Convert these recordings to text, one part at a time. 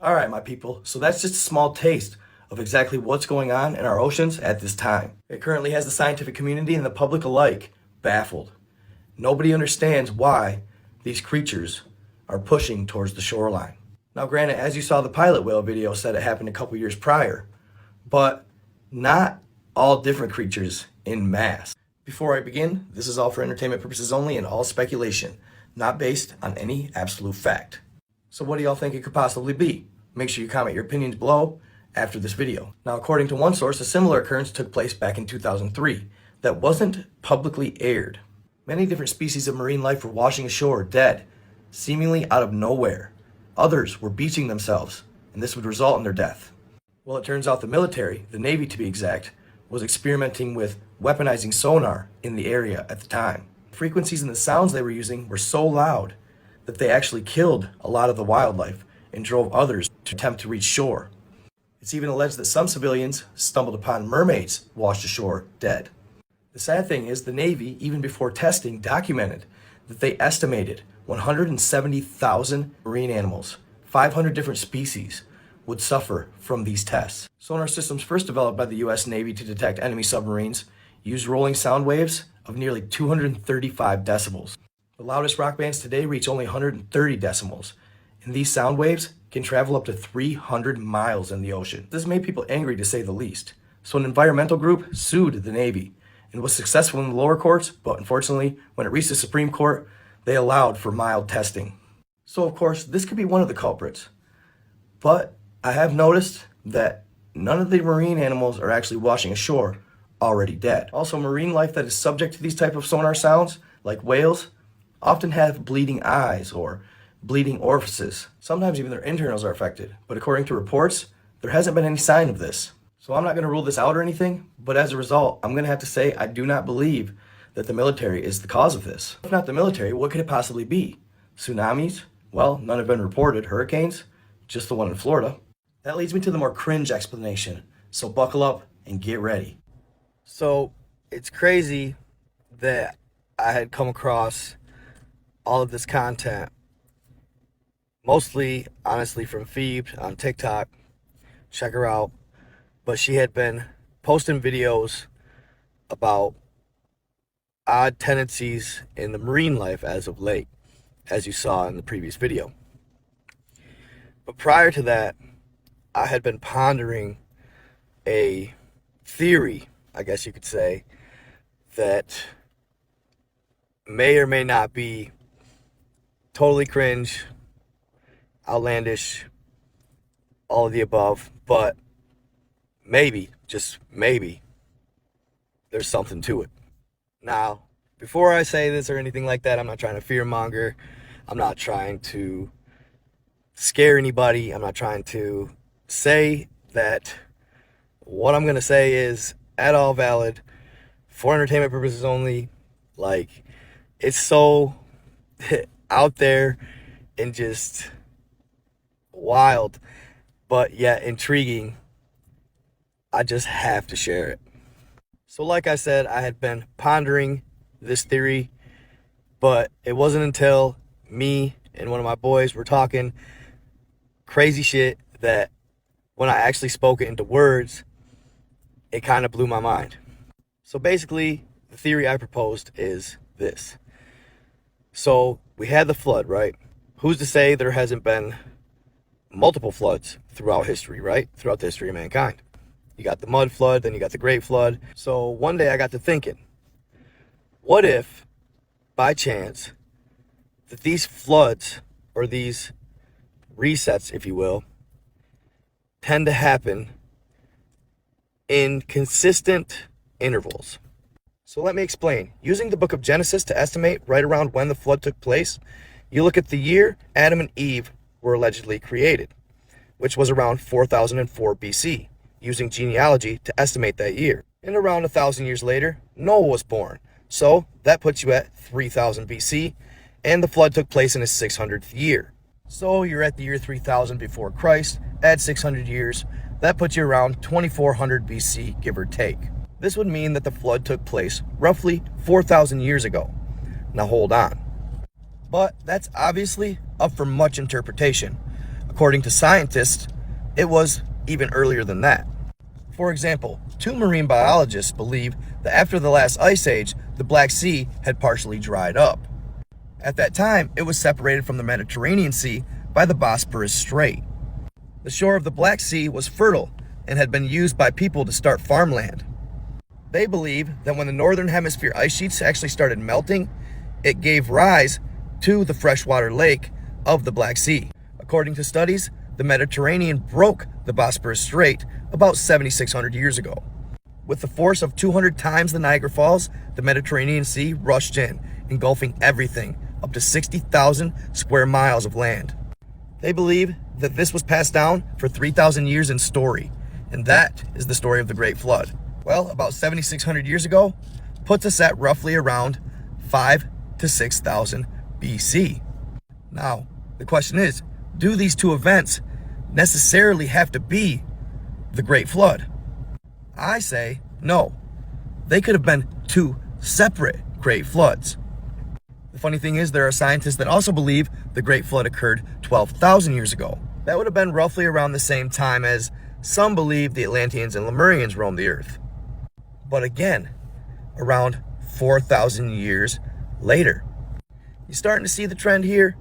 All right, my people, so that's just a small taste of exactly what's going on in our oceans at this time. It currently has the scientific community and the public alike baffled. Nobody understands why these creatures are pushing towards the shoreline. Now, granted, as you saw, the pilot whale video said it happened a couple years prior, but not all different creatures in mass. Before I begin, this is all for entertainment purposes only and all speculation, not based on any absolute fact. So what do y'all think it could possibly be? Make sure you comment your opinions below after this video. Now, according to one source, a similar occurrence took place back in 2003 that wasn't publicly aired. Many different species of marine life were washing ashore dead, seemingly out of nowhere. Others were beaching themselves, and this would result in their death. Well, it turns out the military, the Navy to be exact, was experimenting with weaponizing sonar in the area at the time. The frequencies and the sounds they were using were so loud that they actually killed a lot of the wildlife and drove others to attempt to reach shore. It's even alleged that some civilians stumbled upon mermaids washed ashore dead. The sad thing is the Navy, even before testing, documented that they estimated 170,000 marine animals, 500 different species, would suffer from these tests. Sonar systems first developed by the US Navy to detect enemy submarines use rolling sound waves of nearly 235 decibels. The loudest rock bands today reach only 130 decibels, and these sound waves can travel up to 300 miles in the ocean. This made people angry to say the least. So an environmental group sued the Navy and was successful in the lower courts, but unfortunately, when it reached the Supreme Court, they allowed for mild testing. So of course, this could be one of the culprits. But I have noticed that none of the marine animals are actually washing ashore already dead. Also, marine life that is subject to these type of sonar sounds, like whales, often have bleeding eyes or bleeding orifices. Sometimes even their internals are affected. But according to reports, there hasn't been any sign of this. So I'm not going to rule this out or anything, but as a result, I'm going to have to say I do not believe that the military is the cause of this. If not the military, what could it possibly be? Tsunamis? Well, none have been reported. Hurricanes? Just the one in Florida. That leads me to the more cringe explanation. So buckle up and get ready. So it's crazy that I had come across all of this content, mostly, honestly, from Phoebe on TikTok. Check her out. But she had been posting videos about odd tendencies in the marine life as of late, as you saw in the previous video. But prior to that, I had been pondering a theory, I guess you could say, that may or may not be totally cringe, outlandish, all of the above, but maybe, just maybe, there's something to it. Now, before I say this or anything like that, I'm not trying to fearmonger. I'm not trying to scare anybody. I'm not trying to say that what I'm going to say is at all valid for entertainment purposes only. Like, it's so out there and just wild, but yet intriguing. I just have to share it. So like I said, I had been pondering this theory, but it wasn't until me and one of my boys were talking crazy shit that when I actually spoke it into words, it kind of blew my mind. So basically, the theory I proposed is this. So we had the flood, right? Who's to say there hasn't been multiple floods throughout history, right? Throughout the history of mankind. You got the mud flood, then you got the great flood. So one day I got to thinking, what if, by chance, that these floods, or these resets, if you will, tend to happen in consistent intervals? So let me explain. Using the book of Genesis to estimate right around when the flood took place, you look at the year Adam and Eve were allegedly created, which was around 4004 BC. Using genealogy to estimate that year. And around 1,000 years later, Noah was born. So that puts you at 3000 BC, and the flood took place in his 600th year. So you're at the year 3000 before Christ, add 600 years, that puts you around 2400 BC, give or take. This would mean that the flood took place roughly 4,000 years ago. Now hold on. But that's obviously up for much interpretation. According to scientists, it was even earlier than that. For example, two marine biologists believe that after the last ice age, the Black Sea had partially dried up. At that time, it was separated from the Mediterranean Sea by the Bosporus Strait. The shore of the Black Sea was fertile and had been used by people to start farmland. They believe that when the northern hemisphere ice sheets actually started melting, it gave rise to the freshwater lake of the Black Sea. According to studies, the Mediterranean broke the Bosporus Strait about 7,600 years ago. With the force of 200 times the Niagara Falls, the Mediterranean Sea rushed in, engulfing everything, up to 60,000 square miles of land. They believe that this was passed down for 3,000 years in story, and that is the story of the Great Flood. Well, about 7,600 years ago puts us at roughly around 5 to 6,000 BC. Now, the question is, do these two events necessarily have to be the Great Flood? I say no. They could have been two separate Great Floods. The funny thing is, there are scientists that also believe the Great Flood occurred 12,000 years ago. That would have been roughly around the same time as some believe the Atlanteans and Lemurians roamed the earth. But again, around 4,000 years later. You're starting to see the trend here?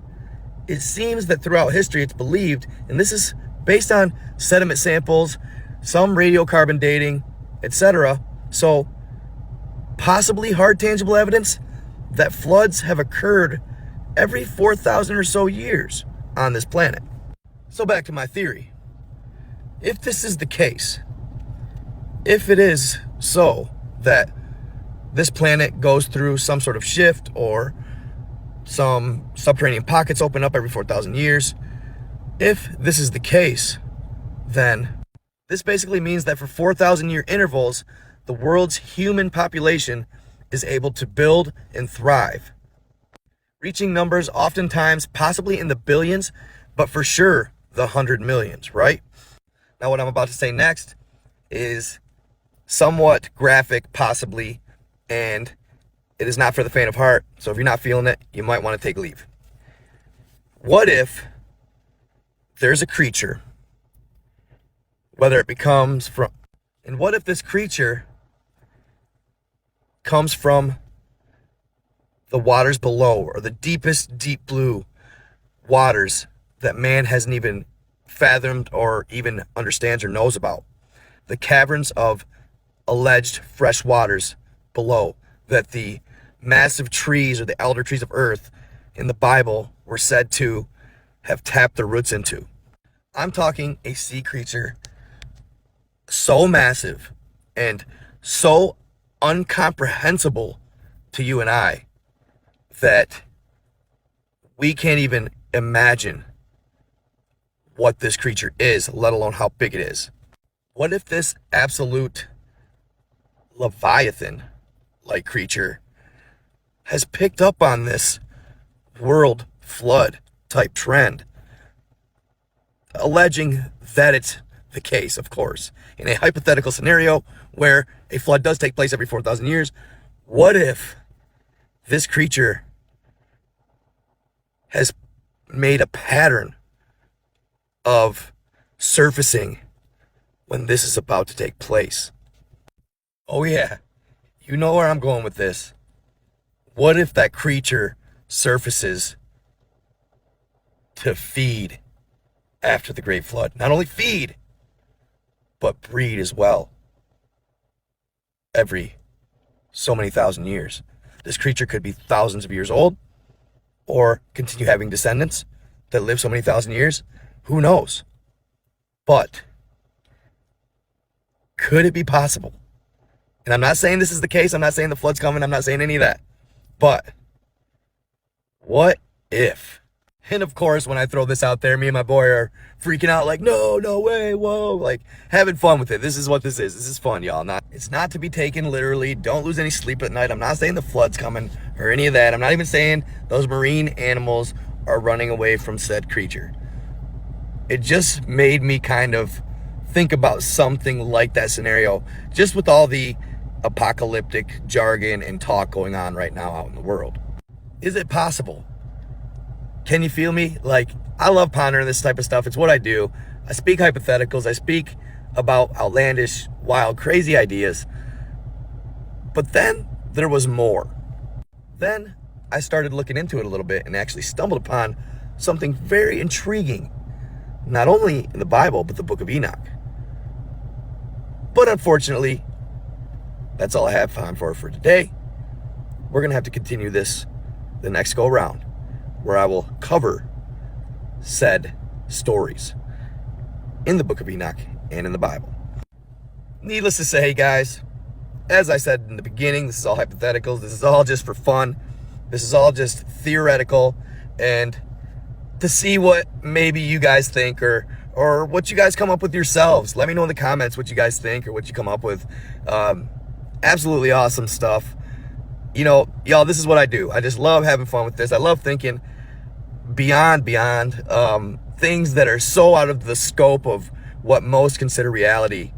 It seems that throughout history it's believed, and this is based on sediment samples, some radiocarbon dating, etc. So, possibly hard tangible evidence that floods have occurred every 4,000 or so years on this planet. So back to my theory. If this is the case, if it is so that this planet goes through some sort of shift or some subterranean pockets open up every 4,000 years, if this is the case, then this basically means that for 4,000 year intervals, the world's human population is able to build and thrive, reaching numbers oftentimes possibly in the billions, but for sure the 100 millions, right? Now what I'm about to say next is somewhat graphic, possibly, and it is not for the faint of heart, so if you're not feeling it, you might want to take leave. What if there's a creature, whether it becomes from, and what if this creature comes from the waters below, or the deepest deep blue waters that man hasn't even fathomed or even understands or knows about? The caverns of alleged fresh waters below that the massive trees or the elder trees of earth in the Bible were said to have tapped their roots into. I'm talking a sea creature so massive and so incomprehensible to you and I that we can't even imagine what this creature is, let alone how big it is. What if this absolute Leviathan-like creature has picked up on this world flood type trend, alleging that it's the case, of course, in a hypothetical scenario where a flood does take place every 4,000 years? What if this creature has made a pattern of surfacing when this is about to take place? Oh yeah, you know where I'm going with this. What if that creature surfaces to feed after the Great Flood? Not only feed, but breed as well. Every so many thousand years. This creature could be thousands of years old, or continue having descendants that live so many thousand years. Who knows? But could it be possible? And I'm not saying this is the case. I'm not saying the flood's coming. I'm not saying any of that. But what if? And of course, when I throw this out there, me and my boy are freaking out like, no way, whoa, like having fun with it. This is what this is. This is fun, y'all. It's not to be taken literally. Don't lose any sleep at night. I'm not saying the flood's coming or any of that. I'm not even saying those marine animals are running away from said creature. It just made me kind of think about something like that scenario, just with all the apocalyptic jargon and talk going on right now out in the world. Is it possible? Can you feel me? Like, I love pondering this type of stuff. It's what I do. I speak hypotheticals. I speak about outlandish, wild, crazy ideas. But then there was more. Then I started looking into it a little bit and actually stumbled upon something very intriguing, not only in the Bible, but the book of Enoch. But unfortunately, that's all I have time for today. We're going to have to continue this the next go around, where I will cover said stories in the book of Enoch and in the Bible. Needless to say, guys, as I said in the beginning, this is all hypotheticals. This is all just for fun. This is all just theoretical, and to see what maybe you guys think, or what you guys come up with yourselves. Let me know in the comments what you guys think or what you come up with. Absolutely awesome stuff. You know, y'all, this is what I do. I just love having fun with this. I love thinking beyond things that are so out of the scope of what most consider reality,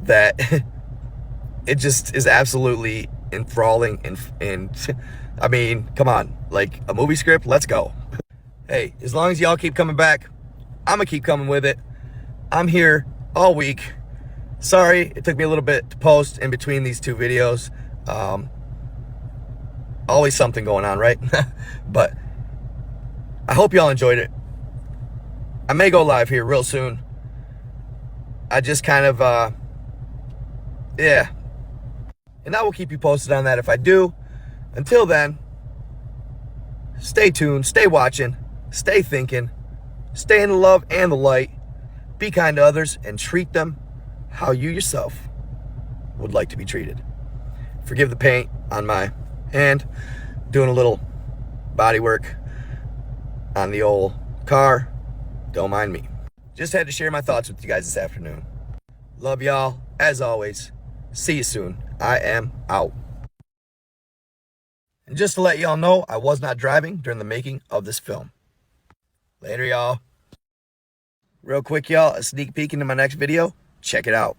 that it just is absolutely enthralling. And I mean, come on, like a movie script, let's go. Hey, as long as y'all keep coming back, I'm gonna keep coming with it. I'm here all week. Sorry, it took me a little bit to post in between these two videos. Always something going on, right? But I hope y'all enjoyed it. I may go live here real soon. I just kind of, yeah. And I will keep you posted on that if I do. Until then, stay tuned, stay watching, stay thinking, stay in the love and the light. Be kind to others and treat them how you yourself would like to be treated. Forgive the paint on my hand. Doing a little body work on the old car. Don't mind me. Just had to share my thoughts with you guys this afternoon. Love y'all, as always. See you soon. I am out. And just to let y'all know, I was not driving during the making of this film. Later, y'all. Real quick, y'all, a sneak peek into my next video. Check it out.